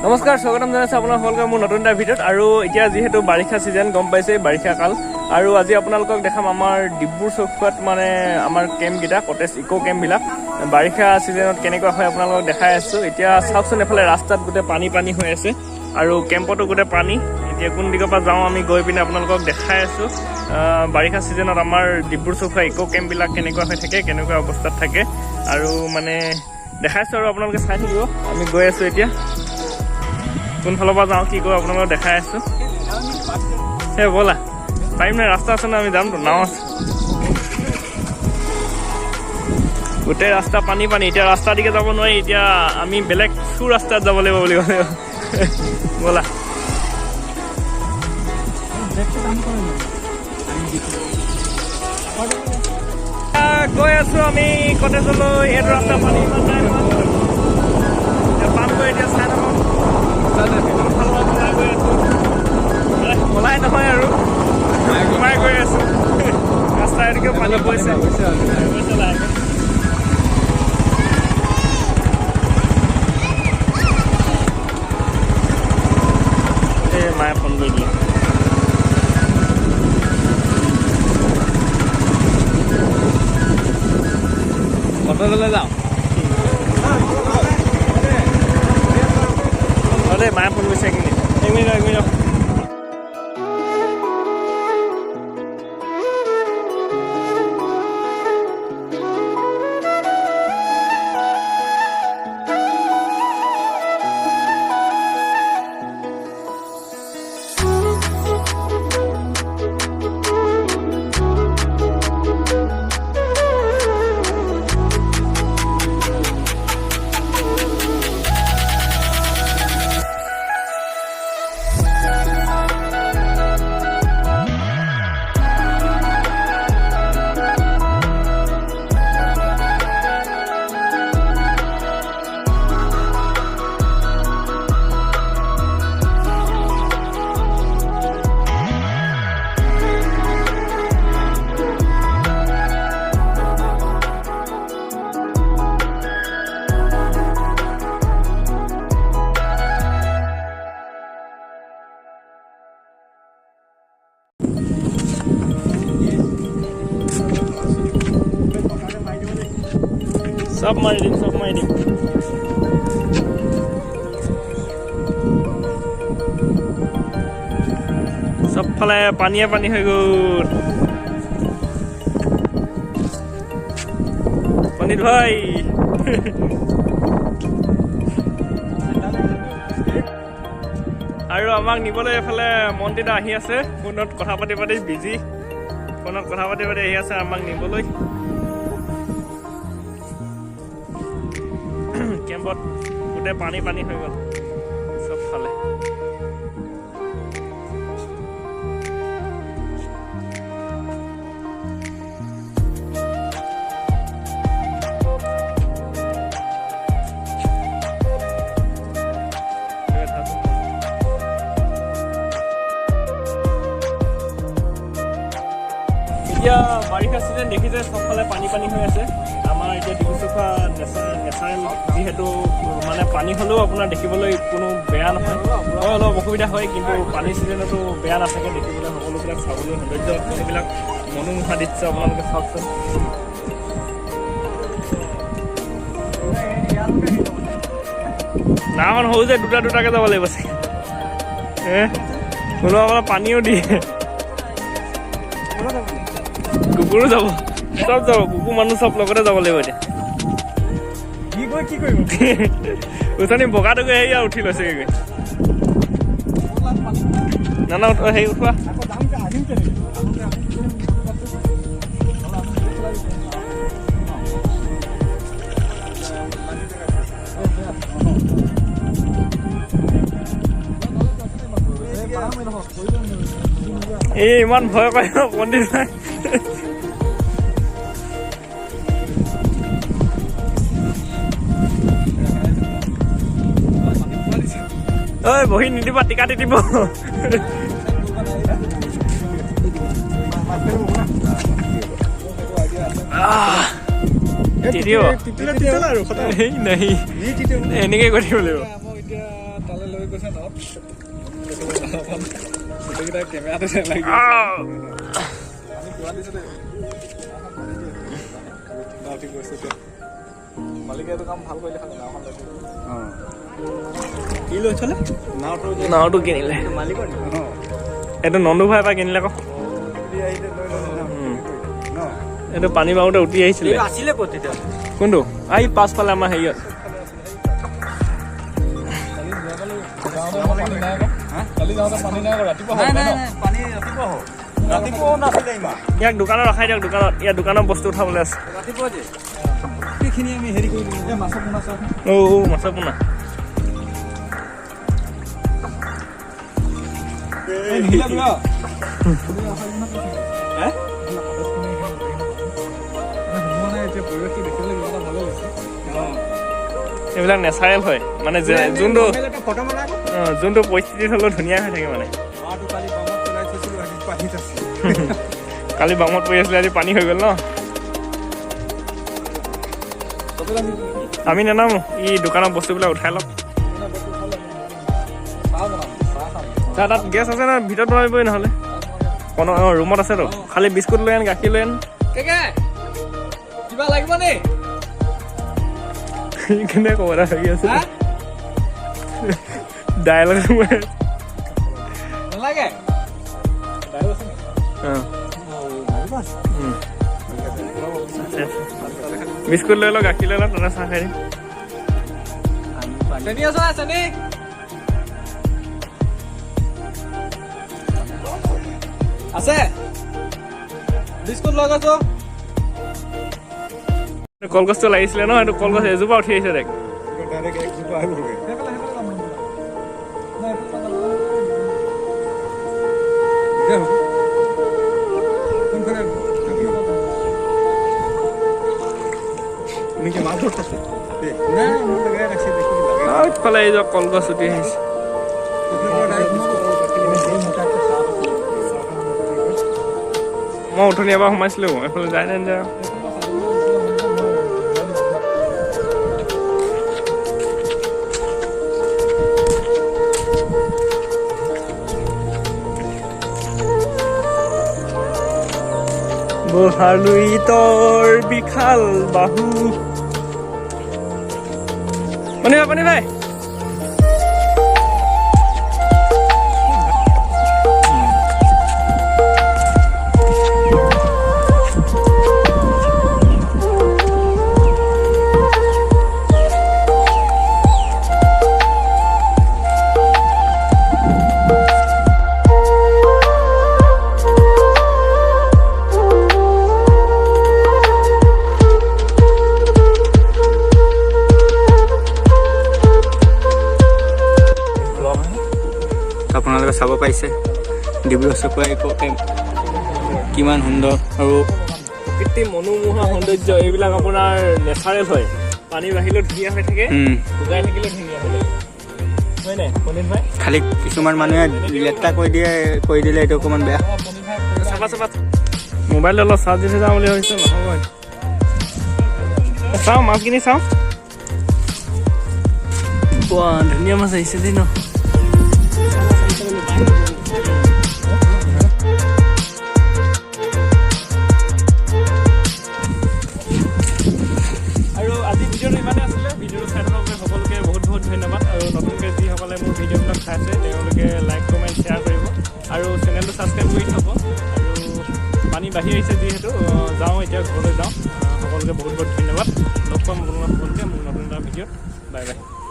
নমস্কাৰ, স্বাগতম জনাইছোঁ আপোনাৰ সকলোকে মোৰ নতুন এটা ভিডিঅ'ত। আৰু এতিয়া যিহেতু বাৰিষা ছিজন গম পাইছে, বাৰিষা কাল, আৰু আজি আপোনালোকক দেখাম আমাৰ ডিব্ৰু চৌখোৱাত মানে আমাৰ কেম্পকেইটা, কটেজ ইক' কেম্পবিলাক বাৰিষা ছিজনত কেনেকুৱা হয় আপোনালোকক দেখাই আছোঁ। এতিয়া চাওকচোন, এফালে ৰাস্তাত গোটেই পানী হৈ আছে আৰু কেম্পতো গোটেই পানী। এতিয়া কোন দিশৰ পৰা যাওঁ আমি গৈ পিনে আপোনালোকক দেখাই আছোঁ বাৰিষা ছিজনত আমাৰ ডিব্ৰু চৌখোৱা ইক' কেম্পবিলাক কেনেকুৱা হৈ থাকে, কেনেকুৱা অৱস্থাত থাকে, আৰু মানে দেখাইছোঁ আৰু আপোনালোকে চাই থাকিব। আমি গৈ আছোঁ এতিয়া, কোনফালৰ পৰা যাওঁ কি কৰোঁ আপোনালোকক দেখাই আছোঁ। সেই ব'লা, পাৰিম নে? ৰাস্তা আছে ন, আমি যামতো, নাও আছে। গোটেই ৰাস্তা পানী। এতিয়া ৰাস্তা দিকে যাব নোৱাৰি, এতিয়া আমি বেলেগ ৰাস্তাত যাব লাগিব বুলি ক'লে। ব'লা গৈ আছোঁ আমি কটেজলৈ। এইটো ৰাস্তা পানী ইমান নাই, পাম গৈ এতিয়া চাই থাকোঁ। মলাই নহয় আৰু সোমাই গৈ আছো, ৰাস্তা এদিকে পানী পৰিছে। মায়ে ফোন কৰি দিলে। কটলৈ যাওঁ দেই, মায়ে ফোন কৰিছে। এক মিনিট। চব মাৰি দিম। চবফালে পানীয়ে হৈ গ'ল। পানীত ভাই আৰু আমাক নিবলৈ এইফালে মন্ত্ৰীটা আহি আছে, ফোনত কথা পাতি বিজি, ফোনত কথা পাতি আহি আছে আমাক নিবলৈ। কেম্পত গোটেই পানী হৈ গ'ল চবফালে। এতিয়া বাৰিষা ছিজন দেখিছে, চবফালে পানী হৈ আছে। আমাৰ এতিয়া ডিব্ৰু চৌখোৱা নেচাৰেল যিহেতু মানে পানী হ'লেও আপোনাৰ দেখিবলৈ কোনো বেয়া নহয়, অলপ অসুবিধা হয়, কিন্তু পানী ছিজনতো বেয়া নাথাকে দেখিবলৈ। সকলোবিলাক চাবলৈ সৌন্দৰ্য, সকলোবিলাক মনোমোহা দৃশ্য আপোনালোকে চাওকচোন। নাওখন সৰু যে দুটাকে যাব লাগিব চাগে। কোনো আপোনাৰ পানীও দিয়ে, কুকুৰো যাব, চব যাব, কুকুৰ মানুহ চব লগতে যাব লাগিব। এতিয়া কি কৰিব উঠনি বগাটো গৈ হেৰি আৰু উঠি লৈছে গৈ। না হেৰি উঠোৱা। এই ইমান ভয় কৰে মন্দিৰ নাই। ঐ বহি নিদিবা, টিকা দি দিব। এনেকৈ কৰিব লাগিব। এতিয়া তালৈ লৈ গৈছে নাৱত গোটেইকেইটা কেমেৰাতে লাগি আমি কিবা দিছোঁ দেই নাও ঠিক কৰিছে এতিয়া মালিকে এইটো কাম ভাল কৰিলে খালি নাওখন লৈছে কি লৈছিলে নাওটো কিনিলে মালিকৰ এইটো নন্দু ভাইৰ পৰা কিনিলে আকৌ এইটো পানী বাওঁতে উঠি আহিছিলে আছিলে ক'ত তেতিয়া কোনটো আহি পাছফালে আমাৰ হেৰিয়ত কালি যাওঁতে পানী নাই ৰাতিপুৱা পানী ৰাতিপুৱা নাছিলে ইমান ইয়াক দোকানত ৰখাই দিয়ক দোকানত ইয়াত দোকানৰ বস্তু উঠাবলৈ আছে ৰাতিপুৱা যে সেইখিনি আমি হেৰি কৰি দিলোঁ মাছৰ পোনা চাওঁ মাছৰ পোনা এইবিলাক নেচাৰেল হয় মানে যোনটো পৰিস্থিতিত হ'লেও ধুনীয়া হৈ থাকে মানে কালি বামত পৰি আছিলে আজি পানী হৈ গ'ল ন আমি নানামো ই দোকানৰ বস্তুবিলাক উঠাই লওক তাত গেছ আছে ন ভিতৰত বনাবই নহ'লে ৰুমত আছেতো খালি বিস্কুট লৈ আন গাখীৰ লৈ আন কিবা লাগিব নে কেনে ক'ব এটা লাগি আছে দাইল নালাগে বিস্কুট লৈ লওক গাখীৰ লৈ লওক তাতে চাহ খাই দিম চেনি আছে চেনি আছে বিস্কুট লৈ গৈছো কলগছটো লাগিছিলে ন সেইটো কলগছ এজোপা উঠি আহিছে দেখ ইফালে এই যে কলগছ উঠি আহিছে মই উঠনি এবাৰ সোমাইছিলো এইফালে যায় নে যায় বহালুই তোৰ বিশাল বাহু পানী ভাই আপোনালোকে চাব পাৰিছে ডিব্ৰুগড় চকুৱা ইকো কেম্প কিমান সুন্দৰ আৰু প্ৰকৃতিৰ মনোমোহা সৌন্দৰ্য এইবিলাক আপোনাৰ নেচাৰেল হয় পানী বাঢ়িলেও ধুনীয়া হৈ থাকে শুকাই থাকিলেও ধুনীয়া হৈ থাকে হয় নাই পনীৰ ভাই খালি কিছুমান মানুহে লেতেৰা কৰি দিলে এইটো অকণমান বেয়া চাফা মোবাইলটো অলপ চাৰ্জ দি থৈ যাওঁ বুলি ভাবিছোঁ নহ'ব চাওঁ মাছখিনি চাওঁ ধুনীয়া মাছ আহিছে দেই ন আৰু আজি ভিডিঅ'টো ইমানেই আছিলে ভিডিঅ'টো চাই থকাৰ বাবে সকলোকে বহুত ধন্যবাদ আৰু নতুনকৈ যিসকলে মোৰ ভিডিঅ'বিলাক চাইছে তেওঁলোকে লাইক কমেণ্ট শ্বেয়াৰ কৰিব আৰু চেনেলটো ছাবস্ক্ৰাইব কৰি থ'ব আৰু পানী বাঢ়ি আহিছে যিহেতু যাওঁ এতিয়া ঘৰলৈ যাওঁ সকলোকে বহুত ধন্যবাদ লগ পাম আপোনালোক সকলোকে মোৰ নতুন এটা ভিডিঅ'ত বাই বাই